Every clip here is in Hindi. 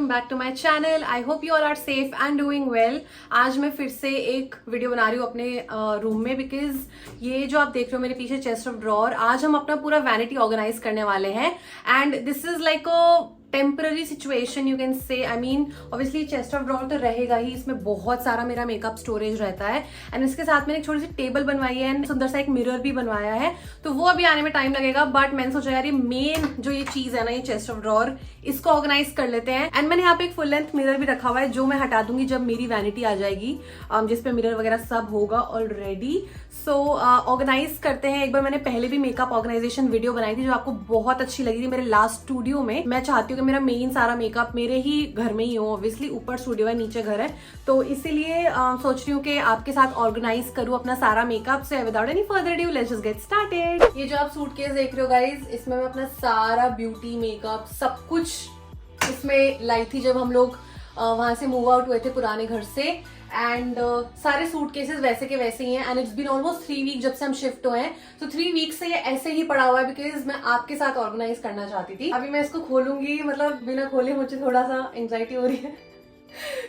Welcome back to my channel. I hope you all are safe and doing well. आज मैं फिर से एक वीडियो बना रही हूँ अपने रूम में, बिकॉज ये जो आप देख रहे हो मेरे पीछे चेस्ट ऑफ ड्रॉर, आज हम अपना पूरा वैनिटी ऑर्गेनाइज करने वाले हैं and this is like a temporary situation you can say. I mean obviously chest of drawer तो रहेगा ही, इसमें बहुत सारा मेरा मेकअप स्टोरेज रहता है एंड इसके साथ मैंने एक छोटी सी टेबल बनवाई है एंड सुंदर सा एक मिरर भी बनवाया है, तो वो अभी आने में टाइम लगेगा। बट मैंने सोचा यार ये मेन जो ये चीज है ना, ये चेस्ट ऑफ ड्रॉर, इसको ऑर्गेनाइज कर लेते हैं। एंड मैंने यहाँ पे एक फुल लेंथ मिरर भी रखा हुआ है जो मैं हटा दूंगी जब मेरी वैनिटी आ जाएगी, जिसपे मिरर वगैरह सब होगा ऑलरेडी। सो ऑर्गेनाइज करते हैं। एक बार मैंने पहले भी मेकअप ऑर्गेनाइजेशन वीडियो बनाई थी जो आपको बहुत अच्छी लगी थी मेरे लास्ट स्टूडियो में। मैं चाहती हूँ कि मेरा मेन सारा मेकअप मेरे ही घर में ही हो, ऑब्वियसली ऊपर स्टूडियो है नीचे घर है, तो इसीलिए सोच रही हूँ कि आपके साथ ऑर्गेनाइज करूँ अपना सारा makeup. So without any further due let's just get started. ये जो आप सूटकेस देख रहे हो गाइज, इसमें मैं अपना सारा ब्यूटी मेकअप सब कुछ इसमें लाई थी जब हम लोग वहां से मूव आउट हुए थे पुराने घर से। एंड सारे सूटकेसेस वैसे के वैसे ही हैं and it's been almost 3 week जब से हम शिफ्ट हुए हैं, तो 3 वीक से ये ऐसे ही पड़ा हुआ है बिकॉज मैं आपके साथ ऑर्गेनाइज करना चाहती थी। अभी मैं इसको खोलूंगी, मतलब बिना खोले मुझे थोड़ा सा एंजाइटी हो रही है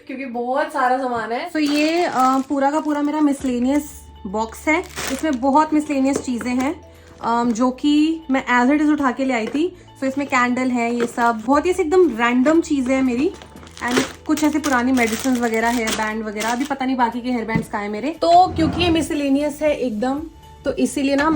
क्योंकि बहुत सारा सामान है। तो ये पूरा का पूरा मेरा मिसलेनियस बॉक्स है, इसमें बहुत मिसलेनियस चीजें हैं जो कि मैं एज इट इज उठा के ले आई थी। सो इसमें कैंडल है, ये सब बहुत ही एकदम रैंडम चीजें हैं मेरी एंड कुछ ऐसे पुरानी मेडिसिन वगैरह, हेयर बैंड वगैरह, अभी पता नहीं बाकी के हेयर बैंड्स कहाँ है मेरे। तो क्योंकि ये मिसलेनियस है एकदम, तो इसीलिए ना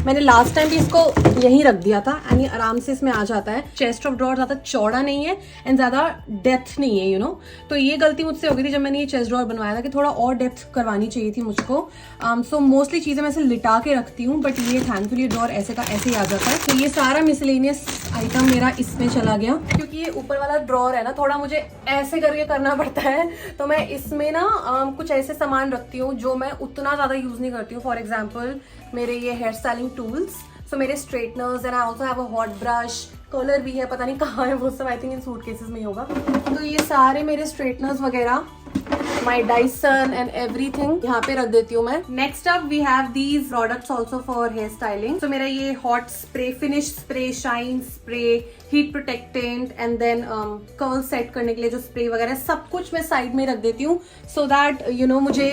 मैंने लास्ट टाइम भी इसको यहीं रख दिया था एंड ये आराम से इसमें आ जाता है। चेस्ट ऑफ ड्रॉर ज्यादा चौड़ा नहीं है एंड ज्यादा डेप्थ नहीं है, यू नो। तो ये गलती मुझसे हो गई थी जब मैंने ये चेस्ट ड्रॉर बनवाया था कि थोड़ा और डेप्थ करवानी चाहिए थी मुझको। सो मोस्टली चीजें मैं इसे लिटा के रखती हूँ, बट ये थैंकफुली ड्रॉर ऐसे का ऐसे ही आ जाता है। तो ये सारा मिसलेनियस आइटम मेरा इसमें चला गया। क्योंकि ये ऊपर वाला ड्रॉर है ना, थोड़ा मुझे ऐसे करके करना पड़ता है, तो मैं इसमें ना कुछ ऐसे सामान रखती हूँ जो मैं उतना ज्यादा यूज नहीं करती हूँ। फॉर एग्जाम्पल मेरे ये हेयर स्टाइलिंग टूल्स, सो मेरे straighteners and I also have a hot brush, colour भी है, पता नहीं कहाँ है वो सब, आई थिंक इन सूटकेसेस में ही होगा। तो ये सारे मेरे स्ट्रेटनर्स वगैरह, माई डाइसन एंड एवरीथिंग यहाँ पे रख देती हूँ मैं। Next up we have these products also for hair styling. तो मेरा ये hot spray, finish spray, shine spray, heat protectant and then curl set करने के लिए जो स्प्रे वगैरह, सब कुछ मैं साइड में रख देती हूँ सो दैट यू नो मुझे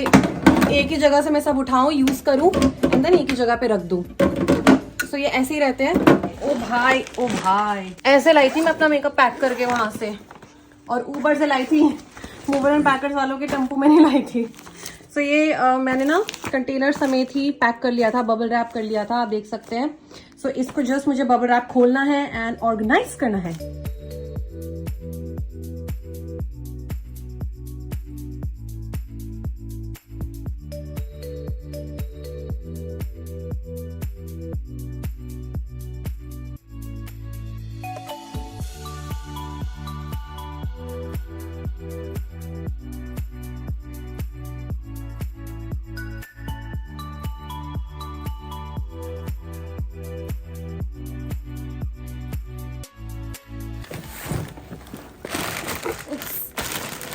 एक ही जगह से मैं सब उठाऊं, यूज करूं एंड देन एक ही जगह पे रख दूं। सो ये ऐसे ही रहते हैं। ओ भाई ऐसे लाई थी मैं अपना मेकअप पैक करके वहां से, और ऊबर से लाई थी, मूवर एंड पैकर्स वालों के टेम्पो में नहीं लाई थी। सो ये मैंने ना कंटेनर समेत ही पैक कर लिया था, बबल रैप कर लिया था, आप देख सकते हैं। सो इसको जस्ट मुझे बबल रैप खोलना है एंड ऑर्गेनाइज करना है।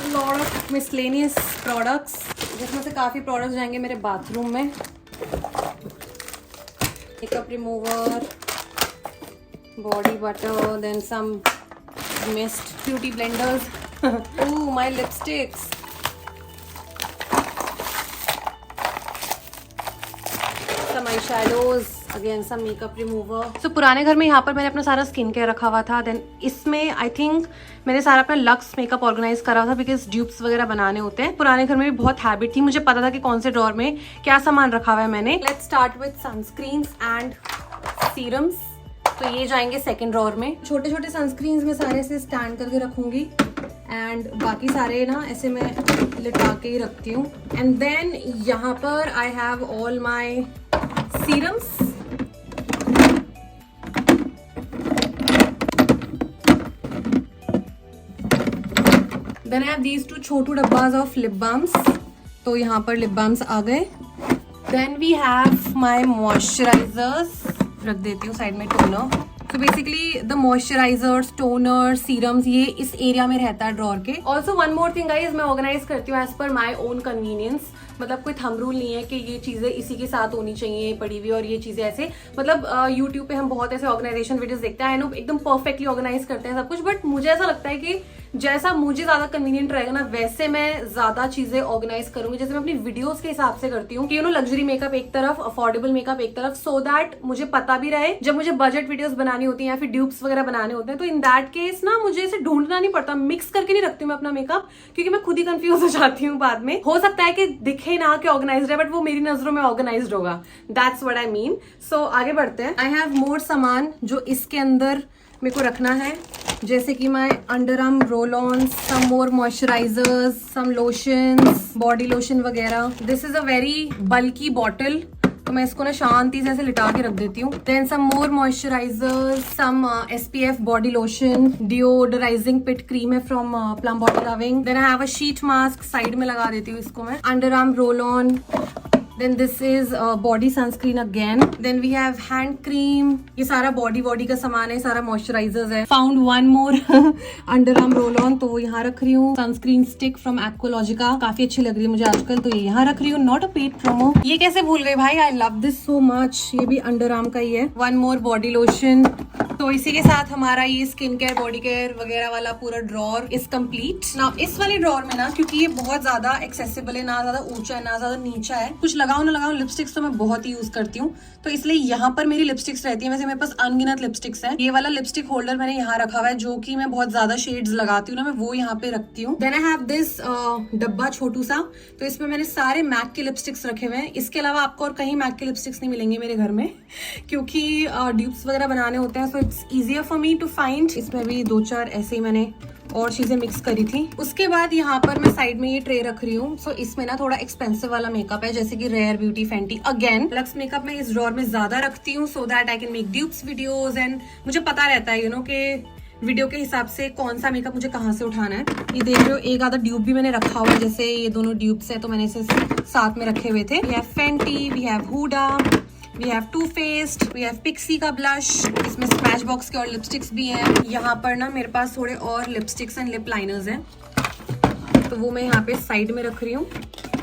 लॉट ऑफ मिसलेनियस प्रोडक्ट्स, जिसमें से काफी प्रोडक्ट्स जाएंगे मेरे बाथरूम में। Makeup remover, body butter, then some mist beauty blenders, oh my lipsticks, some eyeshadows, again some makeup remover. So पुराने घर में यहाँ पर मैंने अपना सारा स्किन केयर रखा हुआ था। देन इसमें आई थिंक मैंने सारा अपना लक्स मेकअप ऑर्गेनाइज करा हुआ था बिकॉज ड्यूब्स वगैरह बनाने होते हैं। पुराने घर में भी बहुत हैबिट थी, मुझे पता था कि कौन से ड्रॉर में क्या सामान रखा हुआ है मैंने। Let's start with sunscreens and serums. तो ये जाएंगे सेकेंड ड्रॉर में। छोटे छोटे सनस्क्रीन्स में सारे से स्टैंड करके रखूंगी एंड बाकी सारे ना ऐसे मैं लिटा के ही रखती हूँ। एंड देन यहाँ पर I have all my serums. Then I have these 2 छोटू डब्बाज ऑफ लिप बाम्स, तो यहाँ पर लिप बाम्स आ गए। Then we have my moisturisers, रख देती हूँ साइड में टोनर। तो basically the moisturisers, toner, serums, ये इस एरिया में रहता है ड्रॉर के। Also one more thing guys, मैं ऑर्गेनाइज करती हूँ as per my own convenience. मतलब कोई थंब रूल नहीं है कि ये चीजें इसी के साथ होनी चाहिए पड़ी हुई और ये चीजें ऐसे, मतलब यूट्यूब पे हम बहुत ऐसे ऑर्गेनाइजेशन वीडियोस देखते हैं, आई नो एकदम परफेक्टली ऑर्गेनाइज करते हैं सब कुछ, बट मुझे ऐसा लगता है कि जैसा मुझे ज्यादा कन्वीनियंट रहेगा ना वैसे मैं ज्यादा चीजें ऑर्गेनाइज करूंगी, जैसे मैं अपनी वीडियोस के हिसाब से करती हूँ कि लग्जरी मेकअप एक तरफ, अफोर्डेबल मेकअप एक तरफ, सो दैट मुझे पता भी रहे जब मुझे बजट वीडियोस बनानी होती है या फिर ड्यूप्स वगैरह बनाने होते हैं, तो इन दैट केस ना मुझे इसे ढूंढना नहीं पड़ता, मिक्स करके नहीं रखती हूँ मैं अपना मेकअप, क्योंकि मैं खुद ही कंफ्यूज हो जाती हूँ बाद में। हो सकता है कि दिखे ना कि ऑर्गेनाइज्ड है, बट वो मेरी नजरों में ऑर्गेनाइज्ड होगा, दैट्स व्हाट आई मीन। सो आगे बढ़ते हैं। आई हैव मोर सामान जो इसके अंदर मेरे को रखना है, जैसे कि मैं under arm roll on, some more moisturisers, some lotions, body lotion वगैरह। This is a very bulky bottle, तो मैं इसको ना शांति से ऐसे लिटा के रख देती हूँ। Then some more moisturisers, some SPF body lotion, deodorising pit cream है from Plum body loving. Then I have a sheet mask, side में लगा देती हूँ इसको मैं। Under arm roll on, then this is body sunscreen again, then we have hand cream, ये सारा बॉडी का सामान है, सारा मॉइस्चराइजर्स है। Found one more under arm roll on, तो वो यहाँ रख रही हूँ। सनस्क्रीन स्टिक फ्रॉम एक्वालॉजिका, काफी अच्छी लग रही है मुझे आजकल, तो ये यहाँ रख रही हूँ। नॉट अ पेड प्रोमो, ये कैसे भूल गए भाई, आई लव दिस सो मच, ये भी अंडर आर्म का ही है। One more body lotion. तो इसी के साथ हमारा ये स्किन केयर, बॉडी केयर वगैरह वाला पूरा ड्रॉर इज कंप्लीट। नाउ इस वाले ड्रॉर में ना, क्योंकि ये बहुत ज्यादा एक्सेसिबल है, ना ज्यादा ऊंचा है ना ज्यादा नीचा है, कुछ लगाओ ना लगाओ, लिपस्टिक्स तो मैं बहुत ही यूज करती हूँ, तो इसलिए यहाँ पर मेरी लिपस्टिक्स रहती है। वैसे मेरे पास अनगिनत लिपस्टिक्स हैं। ये वाला लिपस्टिक होल्डर मैंने यहाँ रखा हुआ है, जो कि मैं बहुत ज्यादा शेड्स लगाती हूँ ना, मैं वो यहाँ पे रखती हूँ। देन आई हैव दिस डब्बा छोटू सा, तो इसमें मैंने सारे मैक के लिपस्टिक्स रखे हुए हैं। इसके अलावा आपको और कहीं मैक के लिपस्टिक्स नहीं मिलेंगे मेरे घर में, क्योंकि ड्यूप्स वगैरह बनाने होते हैं, so it's easier for me to find. इसमें भी 2-4 ऐसे ही मैंने और चीजें मिक्स करी थी। उसके बाद यहाँ पर मैं साइड में ये ट्रे रख रही हूँ। सो इसमें ना थोड़ा एक्सपेंसिव वाला मेकअप है, जैसे कि Rare Beauty, Fenty, again luxe makeup मैं इस ड्रॉर में ज्यादा रखती हूँ, so that I can make dupes videos, and मुझे पता रहता है कि वीडियो के हिसाब से कौन सा मेकअप मुझे कहाँ से उठाना है। ये देख रहे हो, एक आधा ड्यूब भी मैंने रखा हुआ है, जैसे ये दोनों ड्यूब्स है तो मैंने इसे साथ में रखे हुए थे। We have Fenty, we have Huda, we have Too Faced, we have Pixi का ब्लश, इसमें स्मैश बॉक्स के और लिपस्टिक्स भी हैं। यहाँ पर ना मेरे पास थोड़े और लिपस्टिक्स एंड लिप लाइनर्स हैं, तो वो मैं यहाँ पे साइड में रख रही हूँ,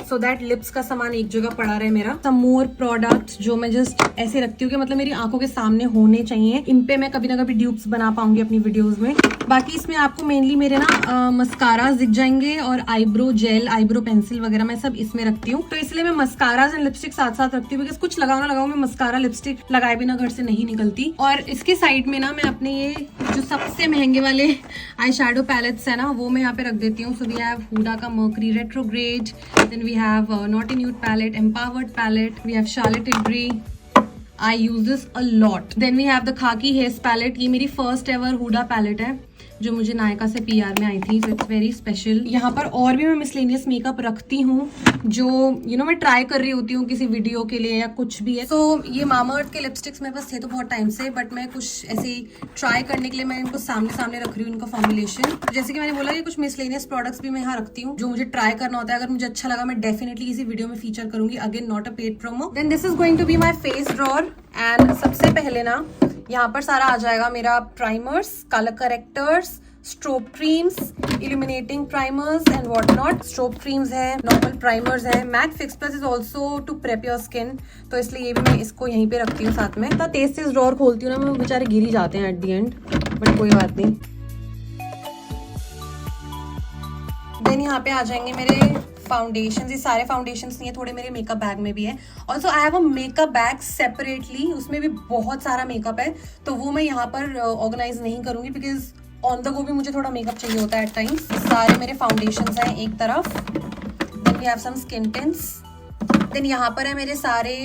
सो दैट लिप्स का सामान एक जगह पड़ा रहे मेरा। सम मोर प्रोडक्ट्स जो मैं जस्ट ऐसे रखती हूँ कि मतलब मेरी आंखों के सामने होने चाहिए, इन पे मैं कभी ना कभी ड्यूप्स बना पाऊंगी अपनी वीडियोस में। बाकी इसमें आपको मेनली मेरे ना मस्काराज दिख जाएंगे और आईब्रो जेल, आईब्रो पेंसिल वगैरह मैं सब इसमें रखती हूँ, तो इसलिए मैं मस्काराज एंड लिपस्टिक साथ साथ रखती हूँ, बिकॉज कुछ लगाओ ना लगाओ, मैं मस्कारा लिपस्टिक लगाए बिना घर से नहीं निकलती। और इसके साइड में ना मैं अपने ये जो सबसे महंगे वाले आई शैडो पैलेट्स है ना, वो मैं यहाँ पे रख देती हूँ। सो वी हैव हुडा का mercury retrograde, then we have Naughty Nude palette, Empowered palette, we have Charlotte Tilbury, I use this a lot. Then we have the Khaki Haze palette, ये मेरी first ever Huda palette है, जो मुझे नायका से PR में आई थी, so it's very special। यहाँ पर और भी मैं मिसलेनियस मेकअप रखती हूँ, जो मैं ट्राई कर रही होती हूँ किसी वीडियो के लिए या कुछ भी है। तो ये मामा अर्थ के लिपस्टिक्स मेरे पास थे तो बहुत टाइम से, बट मैं कुछ ऐसे ही ट्राई करने के लिए मैं इनको सामने रख रही हूँ, इनका फॉर्मुलेशन। जैसे कि मैंने बोला कि कुछ मिसलेनियस प्रोडक्ट्स भी मैं यहाँ रखती हूँ, जो मुझे ट्राई करना होता है। अगर मुझे अच्छा लगा मैं डेफिनेटली किसी वीडियो में फीचर करूंगी, again not a paid promo. Then this is going to be my face drawer, and सबसे पहले ना यहाँ पर सारा आ जाएगा मेरा primers, colour correctors, strobe creams, illuminating primers and what not. Strobe creams है, नॉर्मल प्राइमर्स है। Matte fix plus is also to prep your skin, तो इसलिए ये भी मैं इसको यहीं पे रखती हूँ साथ में। इतना तेज से ड्रॉर खोलती हूँ ना मैं, बेचारे गिर ही जाते हैं एट दी एंड, बट कोई बात नहीं। देन यहाँ पे आ जाएंगे मेरे फाउंडेशन। ये सारे फाउंडेशन नहीं है, थोड़े मेरे मेकअप बैग में भी है। Also I have a makeup bag separately, उसमें भी बहुत सारा मेकअप है, तो वो मैं यहाँ पर ऑर्गेनाइज नहीं करूंगी, बिकॉज ऑन द गो भी मुझे थोड़ा मेकअप चाहिए होता है एट टाइम्स। सारे मेरे फाउंडेशंस हैं एक तरफ। Then we have some skin tints. Then यहाँ पर है मेरे सारे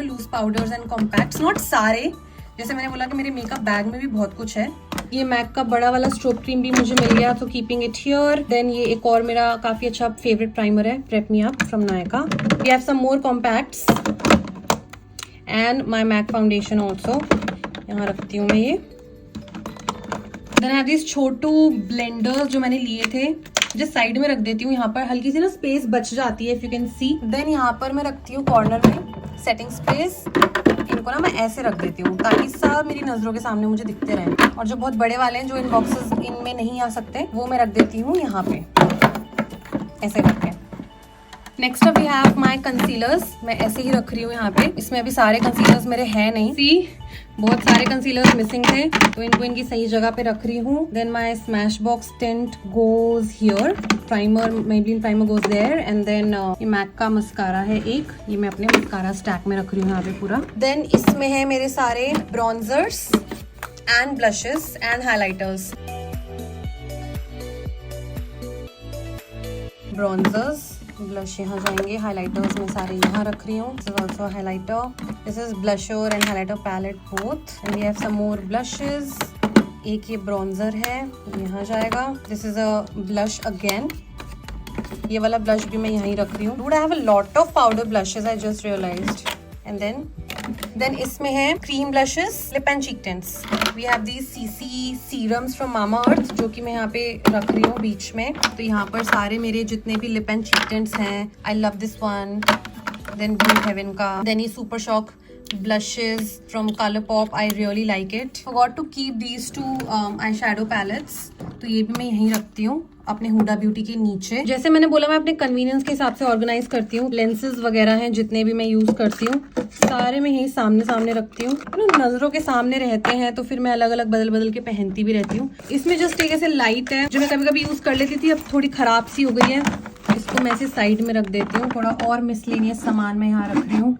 loose powders and compacts, not सारे, जैसे मैंने बोला कि मेरे मेकअप बैग में भी बहुत कुछ है। ये मैक का बड़ा वाला स्ट्रोब क्रीम भी मुझे मिल गया, तो कीपिंग इट हियर। देन ये एक और मेरा काफी अच्छा फेवरेट प्राइमर है, prep me up from Nykaa. We have some more compacts and my MAC foundation also, यहाँ रखती हूँ मैं ये। देन आई हैव दिस छोटू ब्लेंडर्स जो मैंने लिए थे, जो साइड में रख देती हूँ, यहाँ पर हल्की सी ना स्पेस बच जाती है, if you can see. Then यहाँ पर मैं रखती हूँ कॉर्नर में सेटिंग स्पेस, इनको ना मैं ऐसे रख देती हूँ ताकि सब मेरी नजरों के सामने मुझे दिखते रहें। और जो बहुत बड़े वाले हैं जो इन बॉक्सेस इनमें नहीं आ सकते, वो मैं रख देती हूँ यहाँ पे ऐसे करके। Next up we have my concealers. मैं ऐसे ही रख रही हूँ यहाँ पे। इसमें अभी सारे कंसीलर्स मेरे हैं नहीं, सी बहुत सारे कंसीलर्स मिसिंग थे, तो इनको इनकी सही जगह पे रख रही हूँ। Then my Smashbox tint goes here, primer Maybelline primer goes there, and then ये मैक का मस्कारा है एक, ये मैं अपने मस्कारा स्टैक में रख रही हूँ यहाँ पे पूरा। देन इसमें है मेरे सारे bronzers and blushes and highlighters. Bronzers, blush यहाँ जाएंगे, हाइलाइटर्स में सारे यहाँ रख रही हूँ। This is also highlighter, this is blusher and highlighter palette both, and we have some more blushes. एक ये ब्रॉन्जर है, यहाँ जाएगा। This is a blush again, ये वाला ब्लश भी मैं यहीं रख रही हूँ। Dude I have a lot of powder blushes, I just realised. And then इसमें है cream blushes, lip and cheek tints. We have these CC serums from Mamaearth, जो कि मैं यहाँ पे रख रही हूँ बीच में। तो यहाँ पर सारे मेरे जितने भी लिप एंड चीक टिंट्स हैं, I love this one. Then Blue Heaven का, देन ये super shock blushes from Colourpop, I really like it. Forgot to keep these two eyeshadow palettes, तो ये भी मैं यहीं रखती हूँ अपने हुडा ब्यूटी के नीचे। जैसे मैंने बोला, मैं अपने कन्वीनियंस के हिसाब से ऑर्गेनाइज करती हूँ। लेंसेज वगैरह हैं जितने भी मैं यूज करती हूँ, सारे मैं यहीं सामने सामने रखती हूँ। नजरों के सामने रहते हैं तो फिर मैं अलग अलग बदल बदल के पहनती भी रहती हूँ। इसमें जस्ट एक ऐसे लाइट है जो मैं कभी कभी यूज कर लेती थी, अब थोड़ी खराब सी हो गई है, इसको मैं ऐसे साइड में रख देती हूँ। थोड़ा और मिसलेनियस सामान मैं यहाँ रख रही हूँ।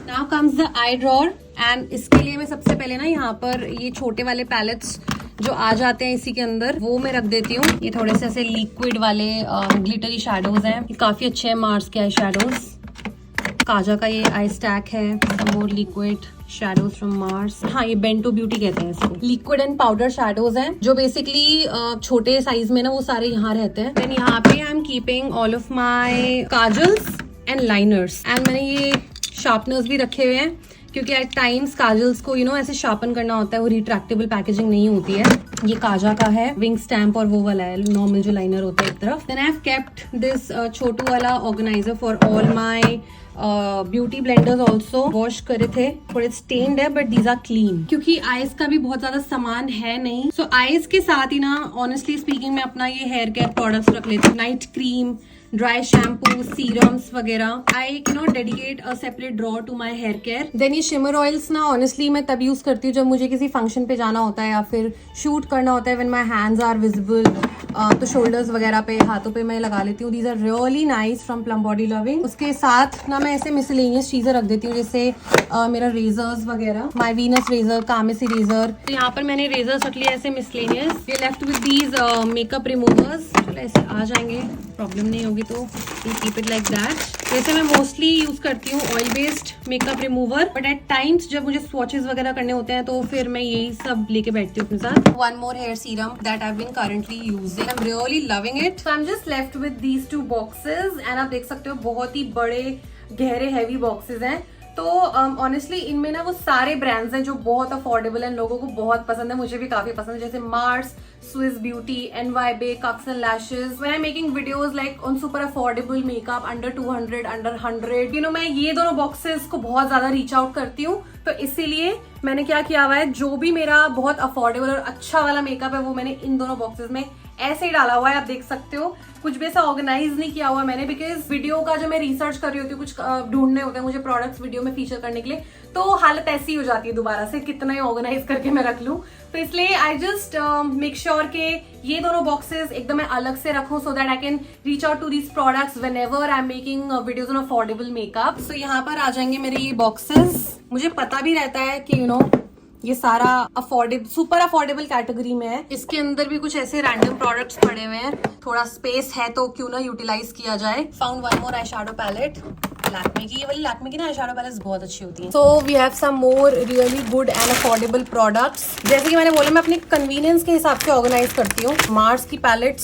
Now comes the I drawer, and इसके लिए मैं सबसे पहले ना यहाँ पर ये छोटे वाले पैलेट्स जो आ जाते हैं इसी के अंदर, वो मैं रख देती हूँ। ये थोड़े से ऐसे लिक्विड वाले ग्लिटरी शैडोज हैं, ये काफी अच्छे हैं मार्स के आई शैडोज। काजा का ये आई स्टैक है, मोर लिक्विड शैडोज फ्रॉम मार्स। हाँ, ये बेंटो ब्यूटी कहते हैं इसको। लिक्विड एंड पाउडर शैडोज हैं जो बेसिकली छोटे साइज में ना वो सारे यहाँ रहते हैं। देन यहाँ पे I am keeping all of my kajals and liners, and मैंने ये शार्पनर्स भी रखे हुए हैं क्योंकि एट टाइम्स काजल्स को ऐसे शार्पन करना होता है, वो रिट्रैक्टेबल पैकेजिंग नहीं होती है। ये काजा का है, विंग स्टैम्प और वो वाला है नॉर्मल जो लाइनर होता है एक तरफ। Then I have kept this छोटू वाला organiser for all my beauty blenders also. Wash करे थे, थोड़े स्टेन्ड है बट दीज आर क्लीन, क्योंकि आईज का भी बहुत ज्यादा सामान है नहीं। सो आईज के साथ ही ना ऑनेस्टली स्पीकिंग मैं अपना ये हेयर केयर प्रोडक्ट्स रख लेती हूँ, night cream, dry shampoo, serums वगैरह। I dedicate a separate drawer to my hair care. Then ये शिमर ऑयल्स ना ऑनेस्टली मैं तब यूज करती हूँ जब मुझे किसी फंक्शन पे जाना होता है या फिर शूट करना होता है, when my hands are visible, तो शोल्डर्स वगैरह पे, हाथों पे मैं लगा लेती हूँ। These are really nice from Plum body loving. उसके साथ ना मैं ऐसे मिसलेनियस चीजें रख देती हूँ, जैसे मेरा रेजर्स वगैरह, माई वीनस रेजर, कामेसी रेजर। तो यहाँ पर मैंने रेजर्स रख लिया ऐसे miscellaneous. We left with these makeup removers, चलो ऐसे आ जाएंगे, प्रॉब्लम नहीं होगी तो कीप इट लाइक दैट। वैसे मैं मोस्टली यूज करती हूँ oil based makeup remover, but at times जब मुझे स्वॉचेस वगैरह करने होते हैं तो फिर मैं यही सब लेके बैठती हूँ अपने साथ। One more hair serum that I have been currently using, I am really loving it. So I am just left with these two boxes, and आप देख सकते हो बहुत ही बड़े गहरे हैवी बॉक्सेस हैं। तो ऑनेस्टली इनमें ना वो सारे ब्रांड्स हैं जो बहुत अफोर्डेबल हैं, लोगों को बहुत पसंद है, मुझे भी काफी पसंद है, जैसे Mars, Swiss beauty, NYBE, cups and lashes. When I making videos like on super affordable makeup under 200, under 100, मैं ये दोनों बॉक्सेस को बहुत ज्यादा रीच आउट करती हूँ। तो इसीलिए मैंने क्या किया हुआ है, जो भी मेरा बहुत अफोर्डेबल और अच्छा वाला मेकअप है वो मैंने इन दोनों बॉक्सेस में ऐसे ही डाला हुआ है। आप देख सकते हो कुछ भी ऐसा ऑर्गेनाइज नहीं किया हुआ मैंने, बिकॉज वीडियो का जब मैं रिसर्च कर रही होती हूँ, कुछ ढूंढने होते हैं मुझे प्रोडक्ट्स वीडियो में फीचर करने के लिए, तो हालत ऐसी हो जाती है दोबारा से कितना ही ऑर्गेनाइज करके मैं रख लूँ। तो इसलिए आई जस्ट मेक श्योर के ये दोनों बॉक्सेस एकदम मैं अलग से रखूं, so that I can reach out to these products whenever I am making videos on affordable makeup. So यहाँ पर आ जाएंगे मेरे ये बॉक्सेस। मुझे पता भी रहता है कि ये सारा अफोर्डेबल, सुपर अफोर्डेबल कैटेगरी में है। इसके अंदर भी कुछ ऐसे रैंडम प्रोडक्ट्स पड़े हुए हैं, थोड़ा स्पेस है तो क्यों ना यूटिलाइज किया जाए। Found one more eyeshadow palette, Lakme की। ये वाली लैक्मे की ना आई शैडो पैलेट्स बहुत अच्छी होती है। So we have some more really good and affordable products. जैसे कि मैंने बोला, मैं अपने कन्वीनियंस के हिसाब से ऑर्गेनाइज करती हूँ। मार्स की पैलेट्स,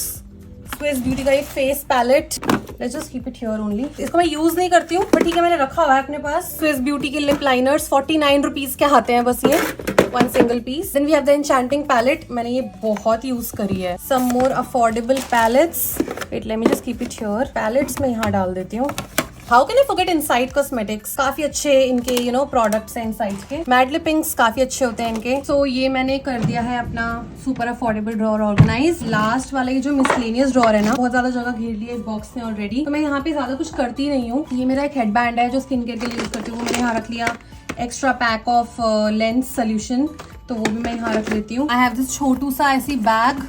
स्विस ब्यूटी का ये face palette, let's just keep it here only. इसको मैं यूज नहीं करती हूँ, पर ठीक है मैंने रखा हुआ है अपने पास। स्विस ब्यूटी के लिप लाइनर्स 49 रुपीज के आते हैं बस ये, one single piece. Then we have the enchanting palette, मैंने ये बहुत यूज करी है। Some more affordable palettes, wait let me just keep it here. Palettes मैं यहाँ डाल देती हूँ। How can I forget Insight Cosmetics, काफी अच्छे इनके यू नो प्रोडक्ट्स हैं इनसाइड के। मैट लिप इंक्स काफी अच्छे होते हैं इनके। सो ये मैंने कर दिया है अपना super affordable drawer organise. Last वाला ये जो मिसलेनियस ड्रॉर है ना, बहुत ज्यादा जगह घेर लिया इस बॉक्स ने ऑलरेडी, तो मैं यहाँ पे ज्यादा कुछ करती नहीं हूँ। ये मेरा एक हेडबैंड है जो स्किन केयर के लिए यूज करती हूँ, मैंने यहाँ रख लिया। Extra pack of lens solution, तो वो भी मैं यहाँ रख लेती हूँ। आई हैव दिस छोटू सा ऐसी बैग,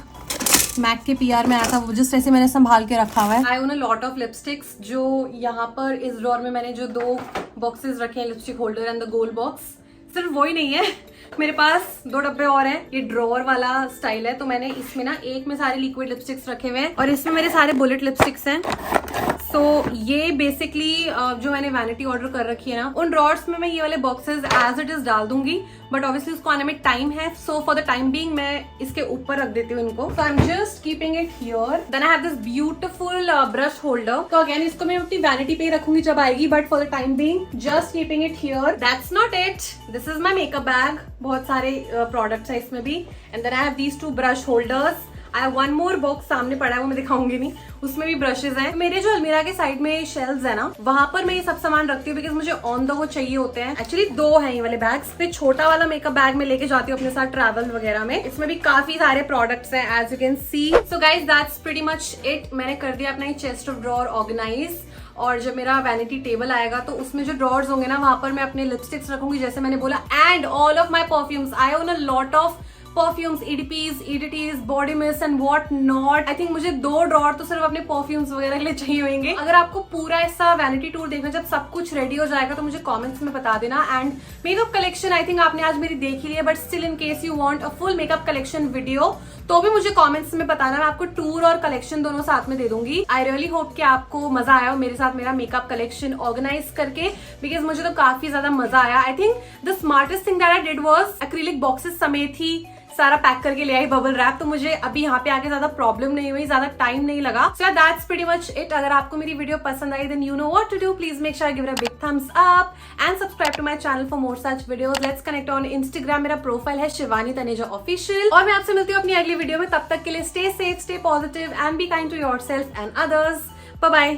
मैक के पीआर में आया था वो, जस्ट ऐसे मैंने संभाल के रखा हुआ है। I own a lot of lipsticks, जो यहाँ पर इस ड्रॉर में मैंने जो 2 बॉक्सेस रखे हैं, lipstick holder and the goal box, सिर्फ वही नहीं है, मेरे पास 2 डब्बे और हैं। ये ड्रॉर वाला स्टाइल है, तो मैंने इसमें ना एक में सारे लिक्विड लिपस्टिक्स रखे हुए हैं और इसमें मेरे सारे बुलेट लिपस्टिक्स हैं। तो ये बेसिकली जो मैंने वैनिटी ऑर्डर कर रखी है ना, उन ड्रॉर्स में मैं ये वाले बॉक्सेस एज इट इज डाल दूंगी, बट ऑब्वियसली उसको आने में टाइम है, so for the time being मैं इसके ऊपर रख देती हूँ इनको। So I am just keeping it here. Then I have this beautiful brush holder, तो अगेन इसको मैं अपनी वैनिटी पे रखूंगी जब आएगी, but for the time being just keeping it here. That's not it, this is my makeup bag, बहुत सारे प्रोडक्ट्स है इसमें भी। And then I have these 2 brush holders. I have 1 more box सामने पड़ा है, वो मैं दिखाऊंगी नहीं, उसमें भी ब्रशेस हैं। मेरे जो अलमीरा के साइड में शेल्व्स है ना, वहां पर मैं ये सब सामान रखती हूँ, बिकॉज मुझे ऑन द गो चाहिए होते हैं। एक्चुअली 2 हैं ये वाले बैग्स। फिर छोटा वाला मेकअप बैग में लेके जाती हूँ अपने साथ ट्रैवल वगैरह में, इसमें भी काफी सारे प्रोडक्ट्स हैं as you can see. So guys that's pretty much it. मैंने कर दिया अपना ये चेस्ट ऑफ ड्रॉर ऑर्गेनाइज, और जब मेरा वैनिटी टेबल आएगा तो उसमें जो ड्रॉर्स होंगे ना, वहां पर मैं अपने लिपस्टिक्स रखूंगी जैसे मैंने बोला, and all of my perfumes. I own a lot of perfumes, EDPs, EDTs, body mist and what not. I think मुझे 2 ड्रॉर तो सिर्फ अपने परफ्यूम्स वगैरह के लिए चाहिए होंगे। अगर आपको पूरा ऐसा वैनिटी टूर देखना, जब सब कुछ रेडी हो जाएगा, तो मुझे कमेंट्स में बता देना। And makeup collection I think आपने आज मेरी देख ही ली है, but still in case you want a full makeup collection video, तो भी मुझे कमेंट्स में बताना, मैं आपको टूर और कलेक्शन दोनों साथ में दे दूंगी। आई रियली होप कि आपको मजा आया हो मेरे साथ मेरा मेकअप कलेक्शन ऑर्गेनाइज करके, बिकॉज मुझे तो काफी ज्यादा मजा आया। I think the smartest thing that I did was acrylic boxes समेत ही सारा पैक करके ले आई बबल रैप, तो मुझे अभी यहाँ पे आके ज्यादा प्रॉब्लम नहीं हुई, ज्यादा टाइम नहीं लगा। So that's pretty much it. अगर आपको मेरी वीडियो पसंद आई, then you know what to do. Please make sure give it a big thumbs up and subscribe to my channel for more such videos. Let's connect on Instagram, मेरा प्रोफाइल है शिवानी तनेजा ऑफिशियल। और मैं आपसे मिलती हूँ अपनी अगली वीडियो में, तब तक के लिए stay safe, stay positive and be kind to yourself and others. Bye bye.